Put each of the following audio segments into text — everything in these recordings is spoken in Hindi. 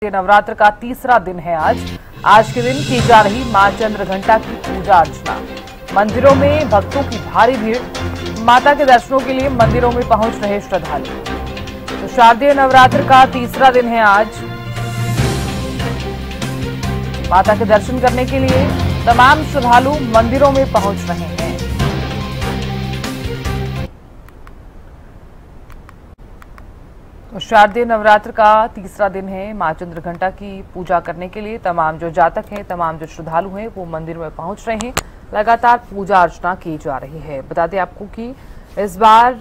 नवरात्र का तीसरा दिन है आज के दिन की जा रही मां चंद्रघंटा की पूजा अर्चना। मंदिरों में भक्तों की भारी भीड़, माता के दर्शनों के लिए मंदिरों में पहुंच रहे श्रद्धालु। तो शारदीय नवरात्र का तीसरा दिन है आज। माता के दर्शन करने के लिए तमाम श्रद्धालु मंदिरों में पहुंच रहे हैं। तो शारदीय नवरात्र का तीसरा दिन है। मां चंद्रघंटा की पूजा करने के लिए तमाम जो जातक हैं, तमाम जो श्रद्धालु हैं, वो मंदिर में पहुंच रहे हैं। लगातार पूजा अर्चना की जा रही है। बता दें आपको कि इस बार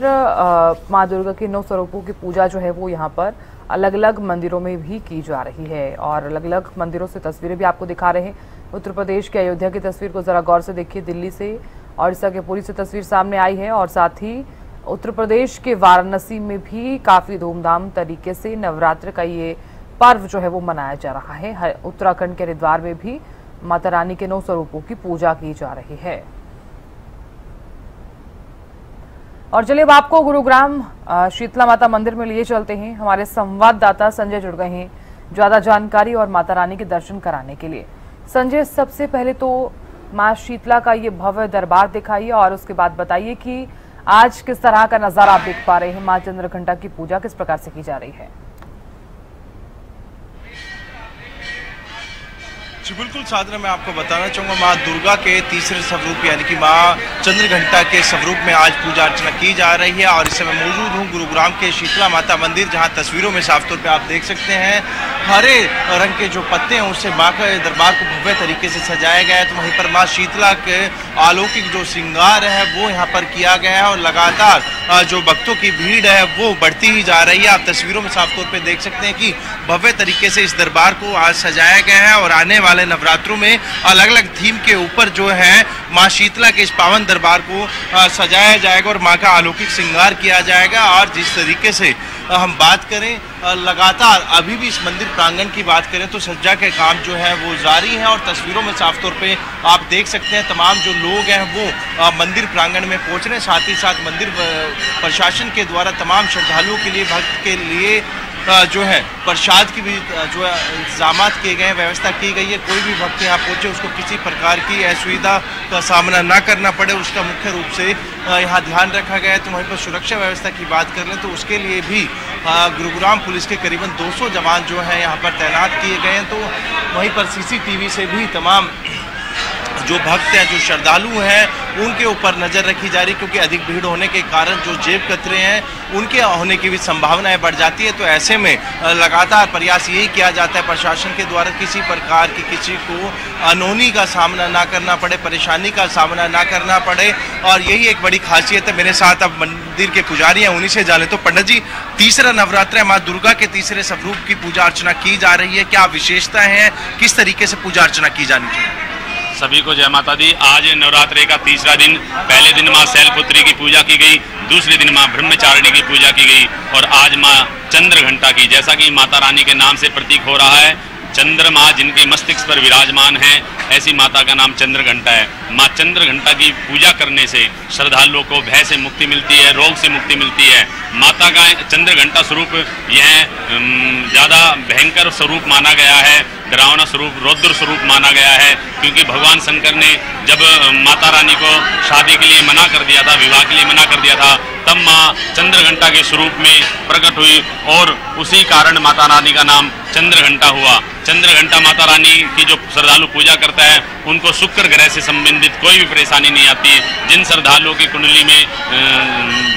मां दुर्गा के 9 स्वरूपों की पूजा जो है वो यहाँ पर अलग अलग मंदिरों में भी की जा रही है और अलग अलग मंदिरों से तस्वीरें भी आपको दिखा रहे हैं। उत्तर प्रदेश के अयोध्या की तस्वीर को जरा गौर से देखिए। दिल्ली से ओडिशा के पुरी से तस्वीर सामने आई है और साथ ही उत्तर प्रदेश के वाराणसी में भी काफी धूमधाम तरीके से नवरात्र का ये पर्व जो है वो मनाया जा रहा है। उत्तराखंड के हरिद्वार में भी माता रानी के 9 स्वरूपों की पूजा की जा रही है। और चलिए अब आपको गुरुग्राम शीतला माता मंदिर में लिए चलते हैं। हमारे संवाददाता संजय जुड़ गए हैं ज्यादा जानकारी और माता रानी के दर्शन कराने के लिए। संजय, सबसे पहले तो मां शीतला का ये भव्य दरबार दिखाइए और उसके बाद बताइए कि आज किस तरह का नजारा आप देख पा रहे हैं। मां चंद्रघंटा की पूजा किस प्रकार से की जा रही है? जी बिल्कुल साधना, मैं आपको बताना चाहूँगा माँ दुर्गा के तीसरे स्वरूप यानी कि माँ चंद्रघंटा के स्वरूप में आज पूजा अर्चना की जा रही है। और इस समय मौजूद हूँ गुरुग्राम के शीतला माता मंदिर, जहाँ तस्वीरों में साफ तौर पे आप देख सकते हैं हरे रंग के जो पत्ते हैं उससे माँ के दरबार को भव्य तरीके से सजाया गया है। तो वहीं पर माँ शीतला के अलौकिक जो श्रृंगार है वो यहाँ पर किया गया है और लगातार जो भक्तों की भीड़ है वो बढ़ती ही जा रही है। आप तस्वीरों में साफ तौर पे देख सकते हैं कि भव्य तरीके से इस दरबार को आज सजाया गया है और आने वाले नवरात्रों में अलग अलग थीम के ऊपर जो है माँ शीतला के इस पावन दरबार को सजाया जाएगा और माँ का अलौकिक श्रृंगार किया जाएगा। और जिस तरीके से हम बात करें लगातार अभी भी इस मंदिर प्रांगण की बात करें तो सज्जा के काम जो है वो जारी है और तस्वीरों में साफ तौर पे आप देख सकते हैं तमाम जो लोग हैं वो मंदिर प्रांगण में पहुंच रहे हैं। साथ ही साथ मंदिर प्रशासन के द्वारा तमाम श्रद्धालुओं के लिए, भक्त के लिए जो है प्रसाद की भी जो है इंतजाम किए गए हैं, व्यवस्था की गई है। कोई भी भक्त यहाँ पहुंचे उसको किसी प्रकार की असुविधा का सामना ना करना पड़े, उसका मुख्य रूप से यहाँ ध्यान रखा गया है। तो वहीं पर सुरक्षा व्यवस्था की बात कर लें तो उसके लिए भी गुरुग्राम पुलिस के करीबन 200 जवान जो हैं यहाँ पर तैनात किए गए हैं। तो वहीं पर CCTV से भी तमाम जो भक्त हैं, जो श्रद्धालु हैं, उनके ऊपर नज़र रखी जा रही, क्योंकि अधिक भीड़ होने के कारण जो जेब कतरे हैं उनके होने की भी संभावनाएं बढ़ जाती है। तो ऐसे में लगातार प्रयास यही किया जाता है प्रशासन के द्वारा किसी प्रकार की किसी को अनहोनी का सामना ना करना पड़े, परेशानी का सामना ना करना पड़े। और यही एक बड़ी खासियत है। मेरे साथ अब मंदिर के पुजारी हैं, उन्हीं से जाने। तो पंडित जी, तीसरा नवरात्र है, माँ दुर्गा के तीसरे स्वरूप की पूजा अर्चना की जा रही है, क्या विशेषता है, किस तरीके से पूजा अर्चना की जानी चाहिए? सभी को जय माता दी। आज नवरात्रि का तीसरा दिन। पहले दिन माँ शैलपुत्री की पूजा की गई, दूसरे दिन माँ ब्रह्मचारिणी की पूजा की गई और आज माँ चंद्रघंटा की, जैसा कि माता रानी के नाम से प्रतीक हो रहा है, चंद्रमा जिनके मस्तिष्क पर विराजमान है, ऐसी माता का नाम चंद्रघंटा है। माँ चंद्रघंटा की पूजा करने से श्रद्धालुओं को भय से मुक्ति मिलती है, रोग से मुक्ति मिलती है। माता का चंद्रघंटा स्वरूप यह ज़्यादा भयंकर स्वरूप माना गया है, डरावना स्वरूप, रौद्र स्वरूप माना गया है, क्योंकि भगवान शंकर ने जब माता रानी को शादी के लिए मना कर दिया था, विवाह के लिए मना कर दिया था, तब माँ चंद्रघंटा के स्वरूप में प्रकट हुई और उसी कारण माता रानी का नाम चंद्रघंटा हुआ। चंद्रघंटा माता रानी की जो श्रद्धालु पूजा करता है उनको शुक्र ग्रह से संबंधित कोई भी परेशानी नहीं आती है। जिन श्रद्धालुओं की कुंडली में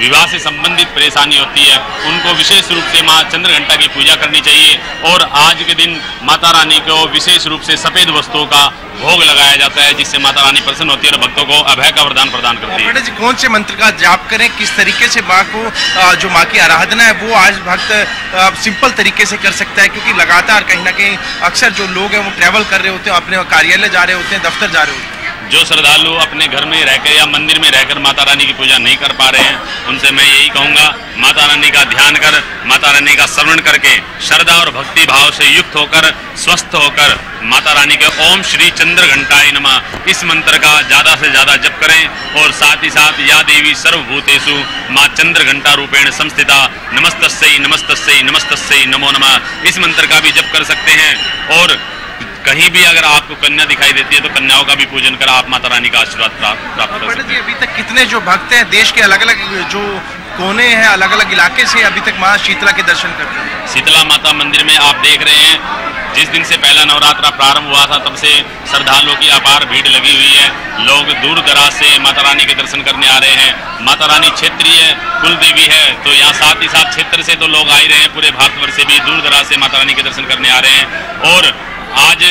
विवाह से संबंधित परेशानी होती है उनको विशेष रूप से माँ चंद्रघंटा की पूजा करनी चाहिए। और आज के दिन माता रानी को विशेष रूप से सफेद वस्तुओं का भोग लगाया जाता है, जिससे माता रानी प्रसन्न होती है और भक्तों को अभय का वरदान प्रदान करती है। पंडित जी, कौन से मंत्र का जाप करें, किस तरीके से माँ को जो माँ की आराधना है वो आज भक्त सिंपल तरीके से कर सकता है, क्योंकि लगातार कहीं ना कहीं अक्सर जो लोग हैं वो ट्रैवल कर रहे होते हैं, अपने कार्यालय जा रहे होते हैं, दफ्तर जा रहे होते हैं। जो श्रद्धालु अपने घर में रहकर या मंदिर में रहकर माता रानी की पूजा नहीं कर पा रहे हैं, उनसे मैं यही कहूँगा, माता रानी का ध्यान कर, माता रानी का स्मरण करके श्रद्धा और भक्ति भाव से युक्त होकर, स्वस्थ होकर माता रानी के ओम श्री चंद्र घंटाय नमः इस मंत्र का ज़्यादा से ज़्यादा जप करें। और साथ ही साथ या देवी सर्वभूतेषु माँ चंद्र घंटा रूपेण संस्थिता नमस्तस्यै नमस्तस्यै नमस्तस्यै नमो नमः इस मंत्र का भी जप कर सकते हैं। और कहीं भी अगर आपको कन्या दिखाई देती है तो कन्याओं का भी पूजन कर आप माता रानी का आशीर्वाद प्राप्त कर सकते हैं। अभी तक कितने जो भक्त हैं देश के अलग अलग जो कोने हैं, अलग अलग इलाके से अभी तक माँ शीतला के दर्शन करते हैं? शीतला माता मंदिर में आप देख रहे हैं, जिस दिन से पहला नवरात्रा प्रारंभ हुआ था तब से श्रद्धालुओं की अपार भीड़ लगी हुई है। लोग दूर दराज से माता रानी के दर्शन करने आ रहे हैं। माता रानी क्षेत्रीय कुल देवी है, तो यहाँ साथ ही साथ क्षेत्र से तो लोग आ ही रहे हैं, पूरे भारतवर्ष से भी दूर दराज से माता रानी के दर्शन करने आ रहे हैं। और आज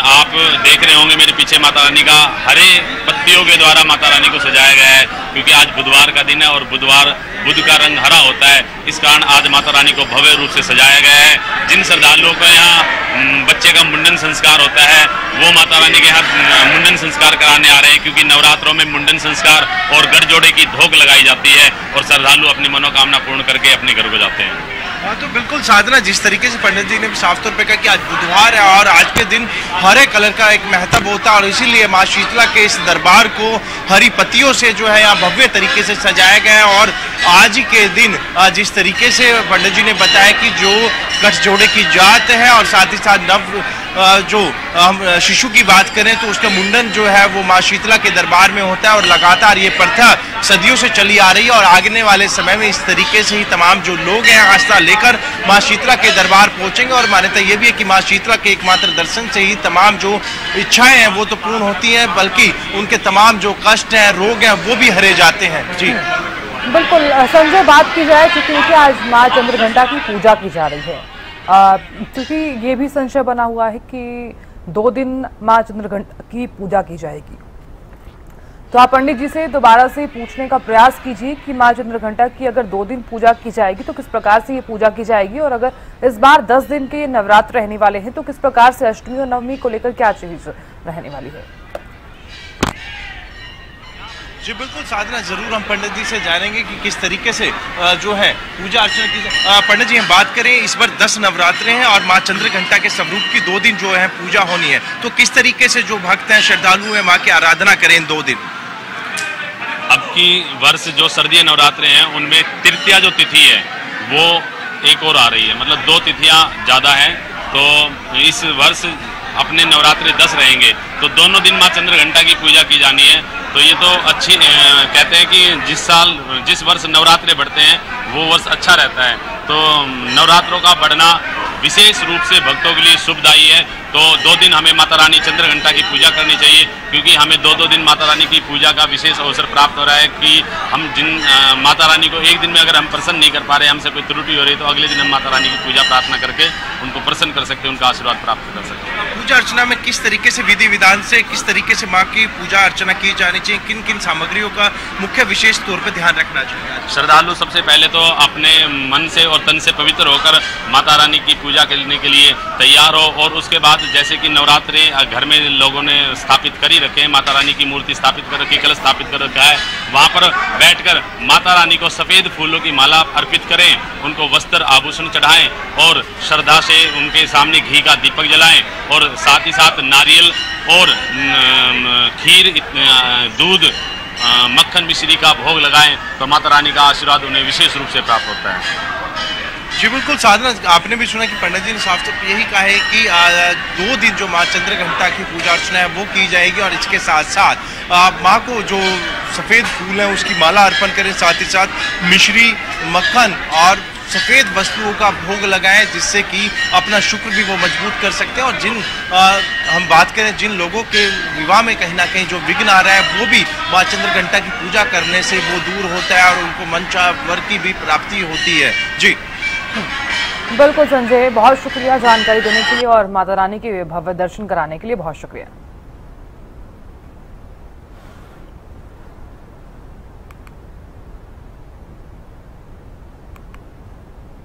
आप देख रहे होंगे मेरे पीछे माता रानी का हरे पत्तियों के द्वारा माता रानी को सजाया गया है, क्योंकि आज बुधवार का दिन है और बुधवार बुध का रंग हरा होता है। इस कारण आज माता रानी को भव्य रूप से सजाया गया है। जिन श्रद्धालुओं को यहाँ बच्चे का मुंडन संस्कार होता है वो माता रानी के यहाँ मुंडन संस्कार कराने आ रहे हैं, क्योंकि नवरात्रों में मुंडन संस्कार और गठजोड़े की धोक लगाई जाती है और श्रद्धालु अपनी मनोकामना पूर्ण करके अपने घर को जाते हैं। हाँ, तो बिल्कुल साधना, जिस तरीके से पंडित जी ने भी साफ तौर पे कहा कि आज बुधवार है और आज के दिन हरे कलर का एक महत्व होता है और इसीलिए माँ शीतला के इस दरबार को हरी पत्तियों से जो है यहाँ भव्य तरीके से सजाया गया है। और आज के दिन जिस तरीके से पंडित जी ने बताया कि जो गठजोड़े की जात है और साथ ही साथ नव जो हम शिशु की बात करें तो उसका मुंडन जो है वो माँ शीतला के दरबार में होता है और लगातार ये प्रथा सदियों से चली आ रही है और आगने वाले समय में इस तरीके से ही तमाम जो लोग हैं आस्था लेकर माँ शीतला के दरबार पहुंचेंगे। और मान्यता ये भी है कि माँ शीतला के एकमात्र दर्शन से ही तमाम जो इच्छाएं हैं वो तो पूर्ण होती हैं, बल्कि उनके तमाम जो कष्ट हैं, रोग हैं, वो भी हरे जाते हैं। जी बिल्कुल संजय, बात की जाए क्योंकि आज माँ चंद्रघंटा की पूजा की जा रही है, क्योंकि ये भी संशय बना हुआ है कि 2 दिन माँ चंद्रघंटा की पूजा की जाएगी, तो आप पंडित जी से दोबारा से पूछने का प्रयास कीजिए कि माँ चंद्रघंटा की अगर 2 दिन पूजा की जाएगी तो किस प्रकार से ये पूजा की जाएगी, और अगर इस बार 10 दिन के नवरात्र रहने वाले हैं तो किस प्रकार से अष्टमी और नवमी को लेकर क्या चीज रहने वाली है। जी बिल्कुल साधना, जरूर हम पंडित जी से जानेंगे कि किस तरीके से जो है पूजा अर्चना की। पंडित जी हम बात करें, इस बार 10 नवरात्रे हैं और माँ चंद्रघंटा के स्वरूप की 2 दिन जो है पूजा होनी है, तो किस तरीके से जो भक्त हैं, श्रद्धालु हैं, माँ की आराधना करें इन 2 दिन? अब की वर्ष जो सर्दीय नवरात्रे हैं उनमें तृतीया जो तिथि है वो एक और आ रही है, मतलब 2 तिथियां ज़्यादा हैं, तो इस वर्ष अपने नवरात्रे 10 रहेंगे, तो दोनों दिन माँ चंद्रघंटा की पूजा की जानी है। तो ये तो अच्छी कहते हैं कि जिस वर्ष नवरात्रे बढ़ते हैं वो वर्ष अच्छा रहता है, तो नवरात्रों का बढ़ना विशेष रूप से भक्तों के लिए शुभदायी है। तो 2 दिन हमें माता रानी चंद्रघंटा की पूजा करनी चाहिए, क्योंकि हमें 2-2 दिन माता रानी की पूजा का विशेष अवसर प्राप्त हो रहा है कि हम जिन माता रानी को एक दिन में अगर हम प्रसन्न नहीं कर पा रहे, हमसे कोई त्रुटि हो रही, तो अगले दिन हम माता रानी की पूजा प्रार्थना करके उनको प्रसन्न कर सकते हैं, उनका आशीर्वाद प्राप्त कर सकते हैं। पूजा अर्चना में किस तरीके से विधि विधान से किस तरीके से माँ की पूजा अर्चना की जानी चाहिए, किन किन सामग्रियों का मुख्य विशेष तौर पर ध्यान रखना चाहिए? श्रद्धालु सबसे पहले तो अपने मन से और तन से पवित्र होकर माता रानी की पूजा करने के लिए तैयार हो, और उसके बाद जैसे कि नवरात्रे घर में लोगों ने स्थापित कर ही रखे हैं, माता रानी की मूर्ति स्थापित कर रखी, कलश स्थापित कर रखा है, वहाँ पर बैठकर माता रानी को सफ़ेद फूलों की माला अर्पित करें, उनको वस्त्र आभूषण चढ़ाएं और श्रद्धा से उनके सामने घी का दीपक जलाएं, और साथ ही साथ नारियल और खीर, दूध, मक्खन मिश्री का भोग लगाएं, तो माता रानी का आशीर्वाद उन्हें विशेष रूप से प्राप्त होता है। जी बिल्कुल साधना, आपने भी सुना कि पंडित जी ने साफ तौर पर यही कहा है कि 2 दिन जो माँ चंद्रघंटा की पूजा अर्चना है वो की जाएगी, और इसके साथ साथ माँ को जो सफ़ेद फूल है उसकी माला अर्पण करें, साथ ही साथ मिश्री, मक्खन और सफ़ेद वस्तुओं का भोग लगाएं, जिससे कि अपना शुक्र भी वो मजबूत कर सकते हैं। और जिन हम बात करें जिन लोगों के विवाह में कहीं ना कहीं जो विघ्न आ रहा है वो भी माँ चंद्रघंटा की पूजा करने से वो दूर होता है और उनको मनचाहा वर की भी प्राप्ति होती है। जी बिल्कुल संजय, बहुत शुक्रिया जानकारी देने के लिए और माता रानी के भव्य दर्शन कराने के लिए बहुत शुक्रिया।